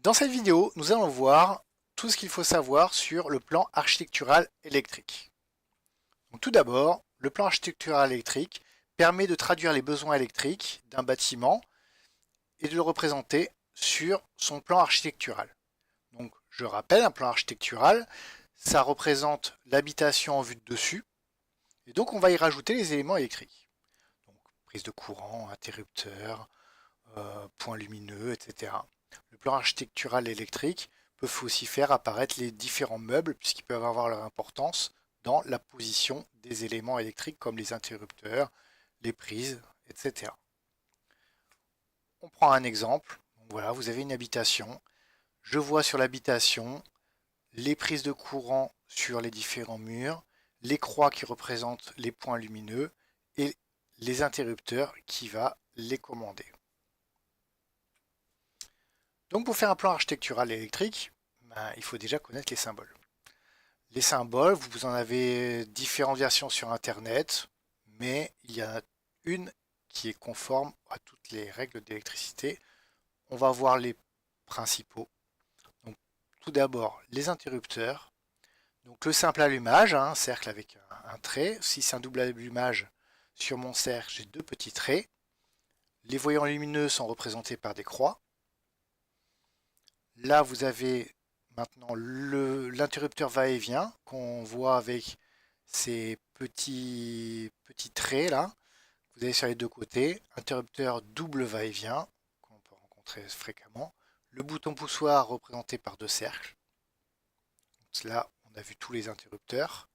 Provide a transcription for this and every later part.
Dans cette vidéo, nous allons voir tout ce qu'il faut savoir sur le plan architectural électrique. Donc, tout d'abord, le plan architectural électrique permet de traduire les besoins électriques d'un bâtiment et de le représenter sur son plan architectural. Donc, je rappelle, un plan architectural, ça représente l'habitation en vue de dessus, et donc on va y rajouter les éléments électriques. Donc, prise de courant, interrupteur, points lumineux, etc. Le plan architectural électrique peut aussi faire apparaître les différents meubles puisqu'ils peuvent avoir leur importance dans la position des éléments électriques comme les interrupteurs, les prises, etc. On prend un exemple. Donc voilà, vous avez une habitation. Je vois sur l'habitation les prises de courant sur les différents murs, les croix qui représentent les points lumineux et les interrupteurs qui va les commander. Donc pour faire un plan architectural électrique, il faut déjà connaître les symboles. Les symboles, vous en avez différentes versions sur Internet, mais il y en a une qui est conforme à toutes les règles d'électricité. On va voir les principaux. Donc, tout d'abord, les interrupteurs. Donc le simple allumage, un cercle avec un trait. Si c'est un double allumage, sur mon cercle, j'ai deux petits traits. Les voyants lumineux sont représentés par des croix. Là, vous avez maintenant l'interrupteur va-et-vient qu'on voit avec ces petits traits là. Vous avez sur les deux côtés. Interrupteur double va-et-vient qu'on peut rencontrer fréquemment. Le bouton poussoir représenté par deux cercles. Donc là, on a vu tous les interrupteurs.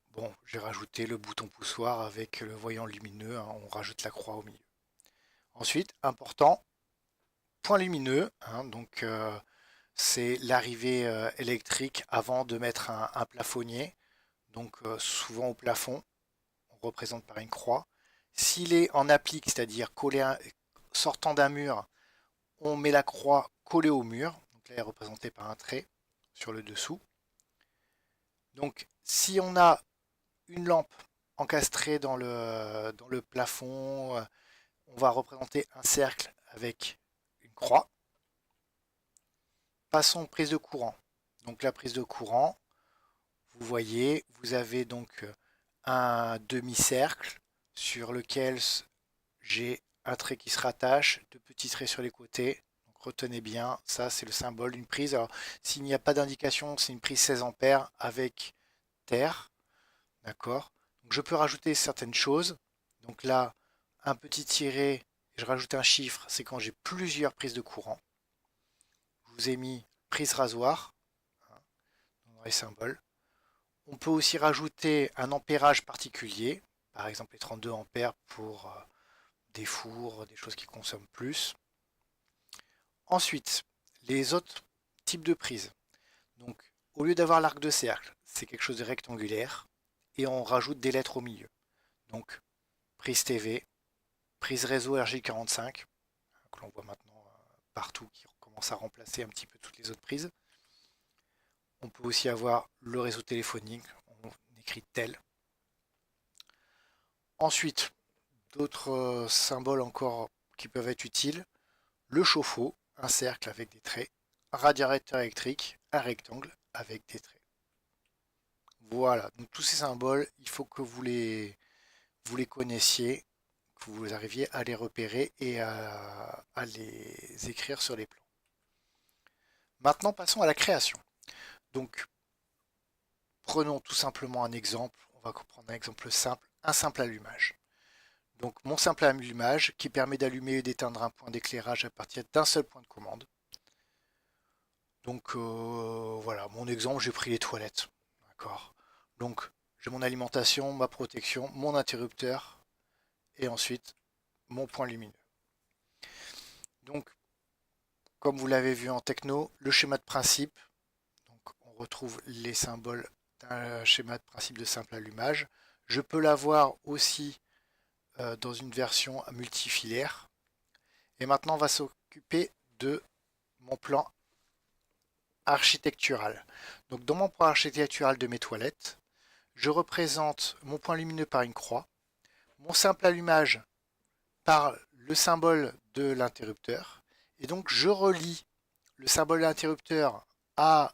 Bon, j'ai rajouté le bouton poussoir avec le voyant lumineux. Hein, on rajoute la croix au milieu. Ensuite, important, point lumineux. Hein, donc c'est l'arrivée électrique avant de mettre un plafonnier. Donc souvent au plafond, on représente par une croix. S'il est en applique, c'est-à-dire sortant d'un mur, on met la croix collée au mur. Donc là, elle est représentée par un trait sur le dessous. Donc si on a une lampe encastrée dans le plafond, on va représenter un cercle avec une croix. Passons prise de courant. Donc la prise de courant, vous voyez, vous avez donc un demi-cercle sur lequel j'ai un trait qui se rattache, deux petits traits sur les côtés. Donc retenez bien, ça c'est le symbole d'une prise. Alors s'il n'y a pas d'indication, c'est une prise 16 ampères avec terre. D'accord. Donc je peux rajouter certaines choses. Donc là, un petit tiret, je rajoute un chiffre, c'est quand j'ai plusieurs prises de courant. Je vous ai mis prise rasoir, hein, dans les symboles. On peut aussi rajouter un ampérage particulier, par exemple les 32 ampères pour des fours, des choses qui consomment plus. Ensuite, les autres types de prises. Donc, au lieu d'avoir l'arc de cercle, c'est quelque chose de rectangulaire et on rajoute des lettres au milieu. Donc, prise TV, prise réseau RJ45, que l'on voit maintenant partout, qui commence à remplacer un petit peu toutes les autres prises. On peut aussi avoir le réseau téléphonique, on écrit tel. Ensuite, d'autres symboles encore qui peuvent être utiles. Le chauffe-eau, un cercle avec des traits. Un radiateur électrique, un rectangle avec des traits. Voilà, donc tous ces symboles, il faut que vous les connaissiez, que vous arriviez à les repérer et à les écrire sur les plans. Maintenant, passons à la création. Donc, prenons tout simplement un exemple. On va prendre un exemple simple, un simple allumage. Donc, mon simple allumage qui permet d'allumer et d'éteindre un point d'éclairage à partir d'un seul point de commande. Donc, voilà, mon exemple, j'ai pris les toilettes. D'accord. Donc, j'ai mon alimentation, ma protection, mon interrupteur et ensuite mon point lumineux. Donc, comme vous l'avez vu en techno, le schéma de principe, donc on retrouve les symboles d'un schéma de principe de simple allumage. Je peux l'avoir aussi dans une version multifilaire. Et maintenant, on va s'occuper de mon plan architectural. Donc, dans mon plan architectural de mes toilettes, je représente mon point lumineux par une croix, mon simple allumage par le symbole de l'interrupteur Et donc je relie le symbole d'interrupteur à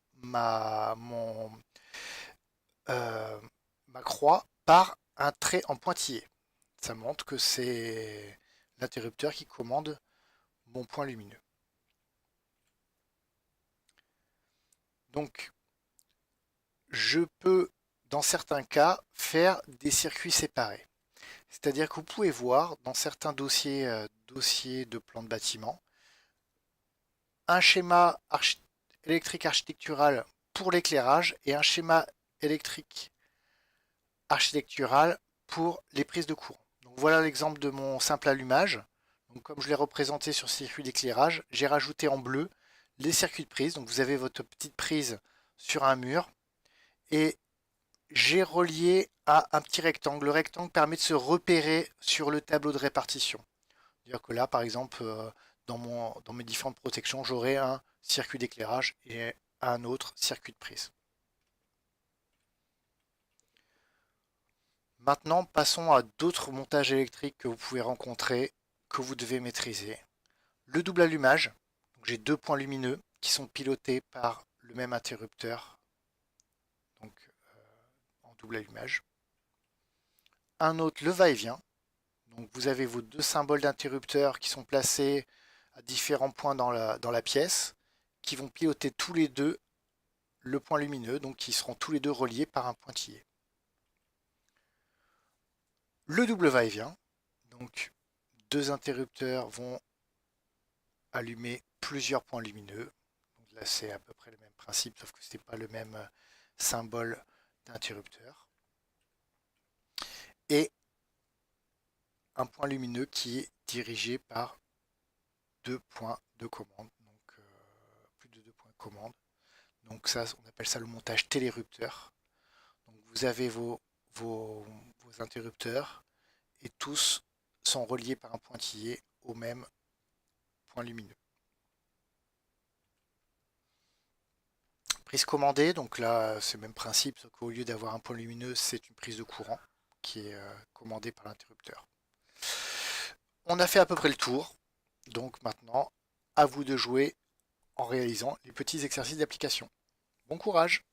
euh, ma croix par un trait en pointillé. Ça montre que c'est l'interrupteur qui commande mon point lumineux. Donc je peux, dans certains cas, faire des circuits séparés. C'est-à-dire que vous pouvez voir dans certains dossiers de plan de bâtiment, un schéma électrique architectural pour l'éclairage et un schéma électrique architectural pour les prises de courant. Donc voilà l'exemple de mon simple allumage. Donc comme je l'ai représenté sur circuit d'éclairage, j'ai rajouté en bleu les circuits de prise. Donc vous avez votre petite prise sur un mur et j'ai relié à un petit rectangle. Le rectangle permet de se repérer sur le tableau de répartition. C'est-à-dire que là, par exemple, dans mes différentes protections, j'aurai un circuit d'éclairage et un autre circuit de prise. Maintenant, passons à d'autres montages électriques que vous pouvez rencontrer, que vous devez maîtriser. Le double allumage. J'ai deux points lumineux qui sont pilotés par le même interrupteur, donc en double allumage. Un autre, le va-et-vient. Donc vous avez vos deux symboles d'interrupteur qui sont placés à différents points dans la pièce, qui vont piloter tous les deux le point lumineux, donc qui seront tous les deux reliés par un pointillé. Le double va-et-vient, donc deux interrupteurs vont allumer plusieurs points lumineux. Donc là c'est à peu près le même principe, sauf que ce n'est pas le même symbole d'interrupteur. Et un point lumineux qui est dirigé par deux points de commande, donc plus de deux points de commande. Donc ça, on appelle ça le montage télérupteur. Donc vous avez vos interrupteurs et tous sont reliés par un pointillé au même point lumineux. Prise commandée, donc là c'est le même principe, sauf qu'au lieu d'avoir un point lumineux, c'est une prise de courant qui est commandée par l'interrupteur. On a fait à peu près le tour, donc maintenant à vous de jouer en réalisant les petits exercices d'application. Bon courage!